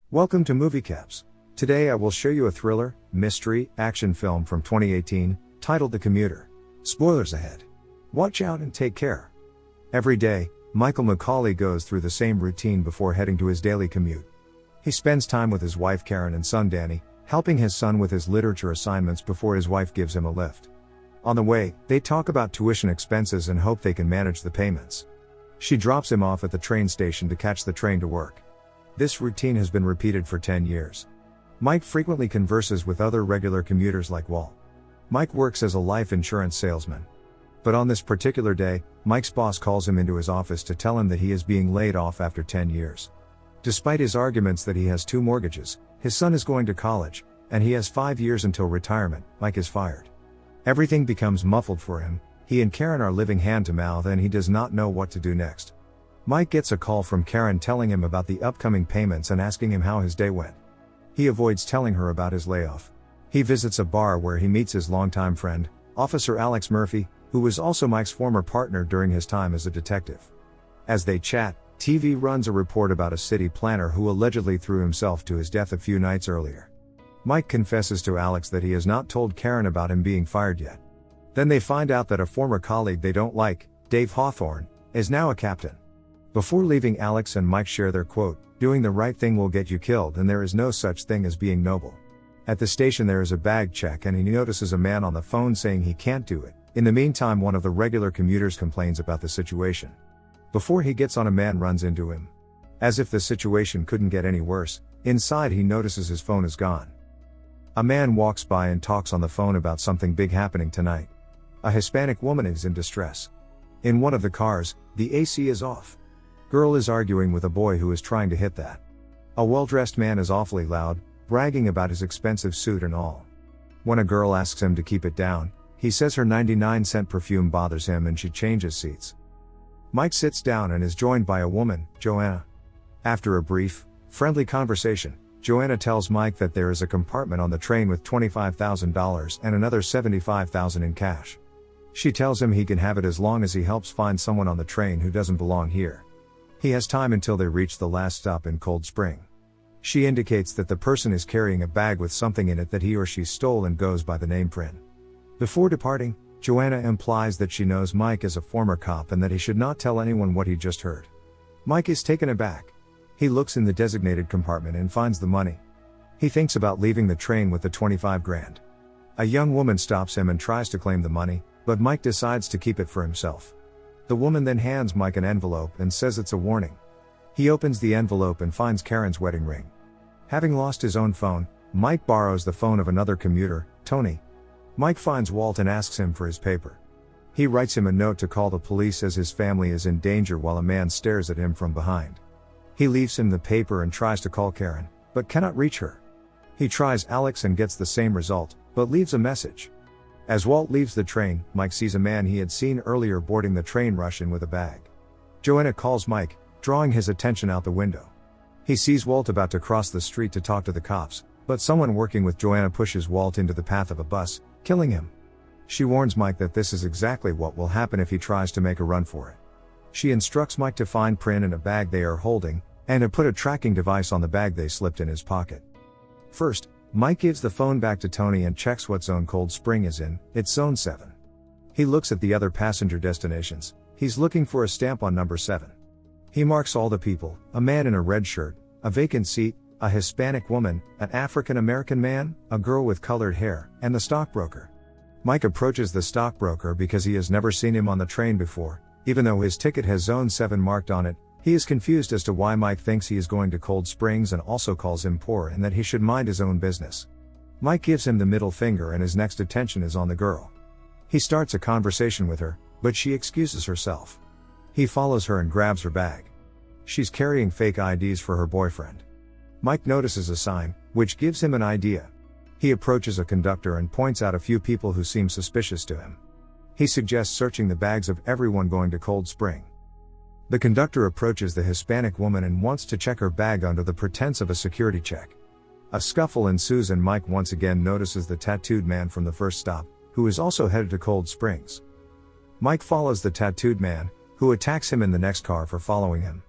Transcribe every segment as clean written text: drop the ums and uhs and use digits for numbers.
Welcome to Movie Caps. Today I will show you a thriller, mystery, action film from 2018, titled The Commuter. Spoilers ahead. Watch out and take care. Every day, Michael McCauley goes through the same routine before heading to his daily commute. He spends time with his wife Karen and son Danny, helping his son with his literature assignments before his wife gives him a lift. On the way, they talk about tuition expenses and hope they can manage the payments. She drops him off at the train station to catch the train to work. This routine has been repeated for 10 years. Mike frequently converses with other regular commuters like Walt. Mike works as a life insurance salesman. But on this particular day, Mike's boss calls him into his office to tell him that he is being laid off after 10 years. Despite his arguments that he has 2 mortgages, his son is going to college, and he has 5 years until retirement, Mike is fired. Everything becomes muffled for him. He and Karen are living hand to mouth and he does not know what to do next. Mike gets a call from Karen telling him about the upcoming payments and asking him how his day went. He avoids telling her about his layoff. He visits a bar where he meets his longtime friend, Officer Alex Murphy, who was also Mike's former partner during his time as a detective. As they chat, TV runs a report about a city planner who allegedly threw himself to his death a few nights earlier. Mike confesses to Alex that he has not told Karen about him being fired yet. Then they find out that a former colleague they don't like, Dave Hawthorne, is now a captain. Before leaving, Alex and Mike share their quote, "Doing the right thing will get you killed and there is no such thing as being noble." At the station there is a bag check and he notices a man on the phone saying he can't do it. In the meantime, one of the regular commuters complains about the situation. Before he gets on, a man runs into him. As if the situation couldn't get any worse, inside he notices his phone is gone. A man walks by and talks on the phone about something big happening tonight. A Hispanic woman is in distress. In one of the cars, the AC is off. Girl is arguing with a boy who is trying to hit that. A well-dressed man is awfully loud, bragging about his expensive suit and all. When a girl asks him to keep it down, he says her 99-cent perfume bothers him and she changes seats. Mike sits down and is joined by a woman, Joanna. After a brief, friendly conversation, Joanna tells Mike that there is a compartment on the train with $25,000 and another $75,000 in cash. She tells him he can have it as long as he helps find someone on the train who doesn't belong here. He has time until they reach the last stop in Cold Spring. She indicates that the person is carrying a bag with something in it that he or she stole and goes by the name Prin. Before departing, Joanna implies that she knows Mike is a former cop and that he should not tell anyone what he just heard. Mike is taken aback. He looks in the designated compartment and finds the money. He thinks about leaving the train with the 25 grand. A young woman stops him and tries to claim the money, but Mike decides to keep it for himself. The woman then hands Mike an envelope and says it's a warning. He opens the envelope and finds Karen's wedding ring. Having lost his own phone, Mike borrows the phone of another commuter, Tony. Mike finds Walt and asks him for his paper. He writes him a note to call the police as his family is in danger while a man stares at him from behind. He leaves him the paper and tries to call Karen, but cannot reach her. He tries Alex and gets the same result, but leaves a message. As Walt leaves the train, Mike sees a man he had seen earlier boarding the train rush in with a bag. Joanna calls Mike, drawing his attention out the window. He sees Walt about to cross the street to talk to the cops, but someone working with Joanna pushes Walt into the path of a bus, killing him. She warns Mike that this is exactly what will happen if he tries to make a run for it. She instructs Mike to find Prin in a bag they are holding, and to put a tracking device on the bag they slipped in his pocket. First, Mike gives the phone back to Tony and checks what zone Cold Spring is in. It's zone 7. He looks at the other passenger destinations. He's looking for a stamp on number 7. He marks all the people: a man in a red shirt, a vacant seat, a Hispanic woman, an African American man, a girl with colored hair, and the stockbroker. Mike approaches the stockbroker because he has never seen him on the train before. Even though his ticket has zone 7 marked on it, he is confused as to why Mike thinks he is going to Cold Springs and also calls him poor and that he should mind his own business. Mike gives him the middle finger and his next attention is on the girl. He starts a conversation with her, but she excuses herself. He follows her and grabs her bag. She's carrying fake IDs for her boyfriend. Mike notices a sign, which gives him an idea. He approaches a conductor and points out a few people who seem suspicious to him. He suggests searching the bags of everyone going to Cold Spring. The conductor approaches the Hispanic woman and wants to check her bag under the pretense of a security check. A scuffle ensues and Mike once again notices the tattooed man from the first stop, who is also headed to Cold Springs. Mike follows the tattooed man, who attacks him in the next car for following him.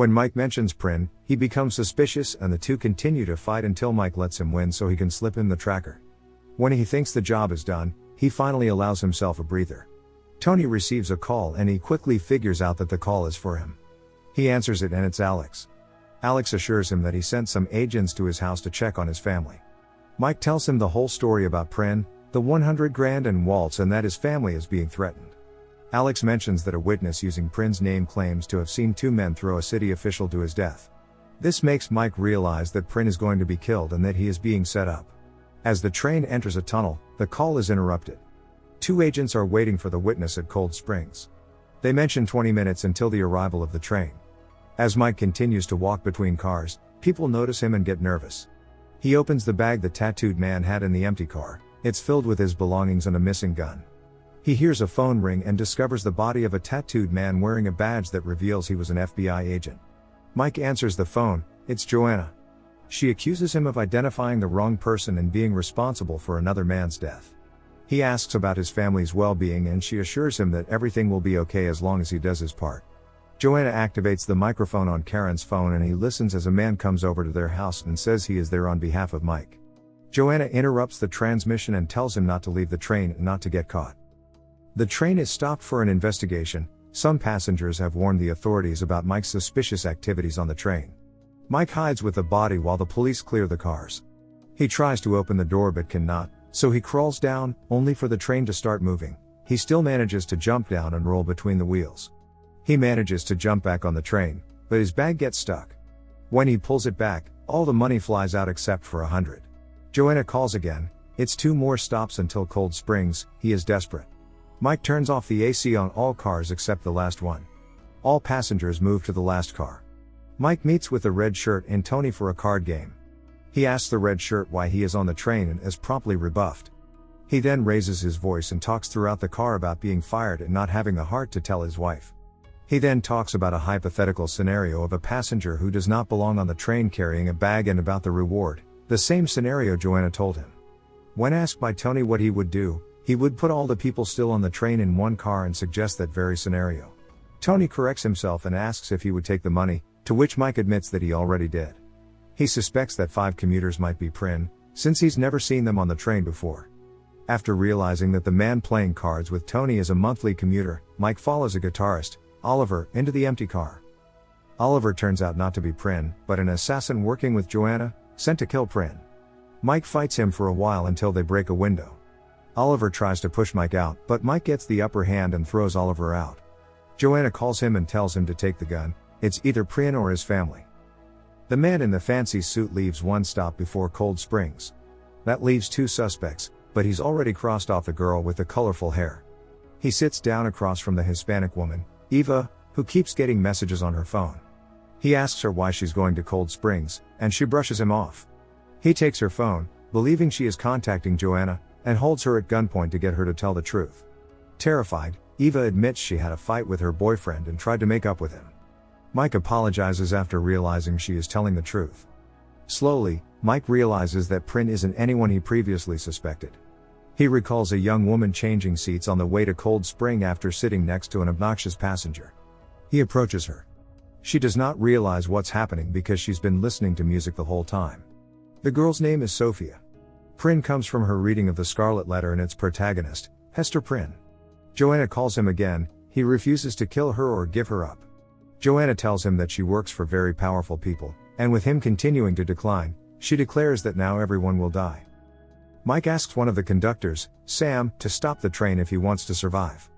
When Mike mentions Prin, he becomes suspicious and the two continue to fight until Mike lets him win so he can slip him the tracker. When he thinks the job is done, he finally allows himself a breather. Tony receives a call and he quickly figures out that the call is for him. He answers it and it's Alex. Alex assures him that he sent some agents to his house to check on his family. Mike tells him the whole story about Prin, the 100 grand and Waltz, and that his family is being threatened. Alex mentions that a witness using Prin's name claims to have seen two men throw a city official to his death. This makes Mike realize that Prin is going to be killed and that he is being set up. As the train enters a tunnel, the call is interrupted. Two agents are waiting for the witness at Cold Springs. They mention 20 minutes until the arrival of the train. As Mike continues to walk between cars, people notice him and get nervous. He opens the bag the tattooed man had in the empty car. It's filled with his belongings and a missing gun. He hears a phone ring and discovers the body of a tattooed man wearing a badge that reveals he was an FBI agent. Mike answers the phone. It's Joanna. She accuses him of identifying the wrong person and being responsible for another man's death. He asks about his family's well-being and she assures him that everything will be okay as long as he does his part. Joanna activates the microphone on Karen's phone and he listens as a man comes over to their house and says he is there on behalf of Mike. Joanna interrupts the transmission and tells him not to leave the train and not to get caught. The train is stopped for an investigation. Some passengers have warned the authorities about Mike's suspicious activities on the train. Mike hides with the body while the police clear the cars. He tries to open the door but cannot, so he crawls down, only for the train to start moving. He still manages to jump down and roll between the wheels. He manages to jump back on the train, but his bag gets stuck. When he pulls it back, all the money flies out except for 100. Joanna calls again. It's 2 more stops until Cold Springs. He is desperate. Mike turns off the AC on all cars except the last one. All passengers move to the last car. Mike meets with the red shirt and Tony for a card game. He asks the red shirt why he is on the train and is promptly rebuffed. He then raises his voice and talks throughout the car about being fired and not having the heart to tell his wife. He then talks about a hypothetical scenario of a passenger who does not belong on the train carrying a bag and about the reward, the same scenario Joanna told him. When asked by Tony what he would do, he would put all the people still on the train in one car and suggest that very scenario. Tony corrects himself and asks if he would take the money, to which Mike admits that he already did. He suspects that 5 commuters might be Prin, since he's never seen them on the train before. After realizing that the man playing cards with Tony is a monthly commuter, Mike follows a guitarist, Oliver, into the empty car. Oliver turns out not to be Prin, but an assassin working with Joanna, sent to kill Prin. Mike fights him for a while until they break a window. Oliver tries to push Mike out, but Mike gets the upper hand and throws Oliver out. Joanna calls him and tells him to take the gun. It's either Prin or his family. The man in the fancy suit leaves one stop before Cold Springs. That leaves 2 suspects, but he's already crossed off the girl with the colorful hair. He sits down across from the Hispanic woman, Eva, who keeps getting messages on her phone. He asks her why she's going to Cold Springs, and she brushes him off. He takes her phone, believing she is contacting Joanna, and holds her at gunpoint to get her to tell the truth. Terrified, Eva admits she had a fight with her boyfriend and tried to make up with him. Mike apologizes after realizing she is telling the truth. Slowly, Mike realizes that Prin isn't anyone he previously suspected. He recalls a young woman changing seats on the way to Cold Spring after sitting next to an obnoxious passenger. He approaches her. She does not realize what's happening because she's been listening to music the whole time. The girl's name is Sophia. Prin comes from her reading of The Scarlet Letter and its protagonist, Hester Prynne. Joanna calls him again. He refuses to kill her or give her up. Joanna tells him that she works for very powerful people, and with him continuing to decline, she declares that now everyone will die. Mike asks one of the conductors, Sam, to stop the train if he wants to survive.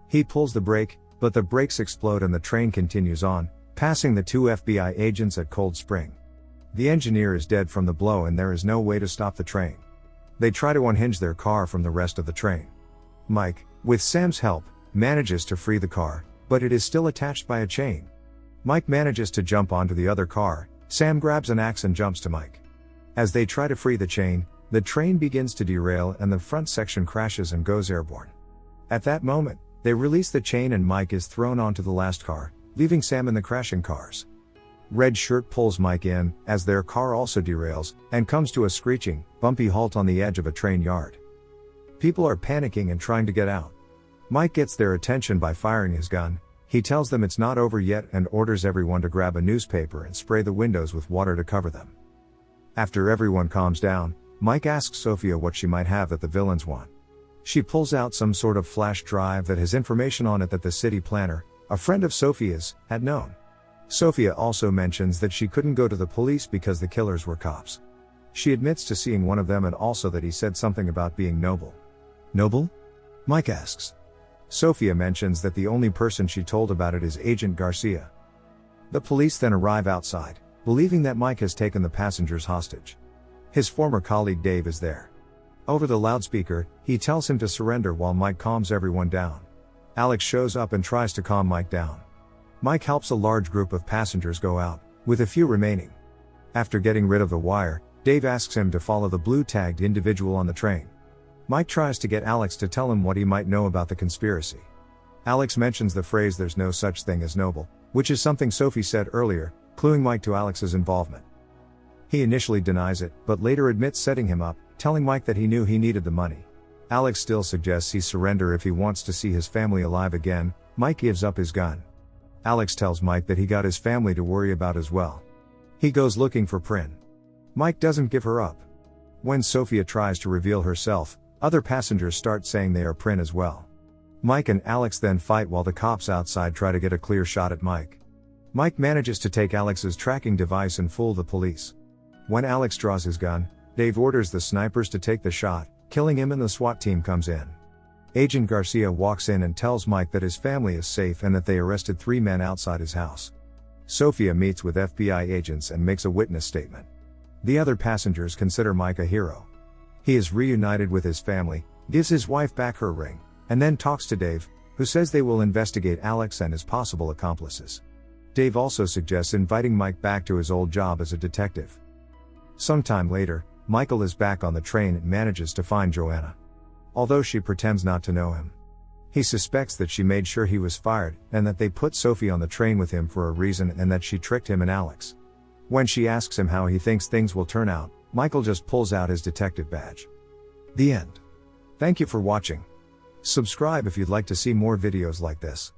He pulls the brake, but the brakes explode and the train continues on, passing the 2 FBI agents at Cold Spring. The engineer is dead from the blow and there is no way to stop the train. They try to unhinge their car from the rest of the train. Mike, with Sam's help, manages to free the car, but it is still attached by a chain. Mike manages to jump onto the other car. Sam grabs an axe and jumps to Mike. As they try to free the chain, the train begins to derail and the front section crashes and goes airborne. At that moment, they release the chain and Mike is thrown onto the last car, leaving Sam in the crashing cars. Red Shirt pulls Mike in, as their car also derails, and comes to a screeching, bumpy halt on the edge of a train yard. People are panicking and trying to get out. Mike gets their attention by firing his gun. He tells them it's not over yet and orders everyone to grab a newspaper and spray the windows with water to cover them. After everyone calms down, Mike asks Sophia what she might have that the villains want. She pulls out some sort of flash drive that has information on it that the city planner, a friend of Sophia's, had known. Sophia also mentions that she couldn't go to the police because the killers were cops. She admits to seeing one of them and also that he said something about being noble. Noble? Mike asks. Sophia mentions that the only person she told about it is Agent Garcia. The police then arrive outside, believing that Mike has taken the passengers hostage. His former colleague Dave is there. Over the loudspeaker, he tells him to surrender while Mike calms everyone down. Alex shows up and tries to calm Mike down. Mike helps a large group of passengers go out, with a few remaining. After getting rid of the wire, Dave asks him to follow the blue-tagged individual on the train. Mike tries to get Alex to tell him what he might know about the conspiracy. Alex mentions the phrase "there's no such thing as noble," which is something Sophie said earlier, cluing Mike to Alex's involvement. He initially denies it, but later admits setting him up, telling Mike that he knew he needed the money. Alex still suggests he surrender if he wants to see his family alive again. Mike gives up his gun. Alex tells Mike that he got his family to worry about as well. He goes looking for Prin. Mike doesn't give her up. When Sophia tries to reveal herself, other passengers start saying they are Prin as well. Mike and Alex then fight while the cops outside try to get a clear shot at Mike. Mike manages to take Alex's tracking device and fool the police. When Alex draws his gun, Dave orders the snipers to take the shot, killing him, and the SWAT team comes in. Agent Garcia walks in and tells Mike that his family is safe and that they arrested 3 men outside his house. Sophia meets with FBI agents and makes a witness statement. The other passengers consider Mike a hero. He is reunited with his family, gives his wife back her ring, and then talks to Dave, who says they will investigate Alex and his possible accomplices. Dave also suggests inviting Mike back to his old job as a detective. Sometime later, Michael is back on the train and manages to find Joanna. Although she pretends not to know him. He suspects that she made sure he was fired, and that they put Sophie on the train with him for a reason, and that she tricked him and Alex. When she asks him how he thinks things will turn out, Michael just pulls out his detective badge. The end. Thank you for watching. Subscribe if you'd like to see more videos like this.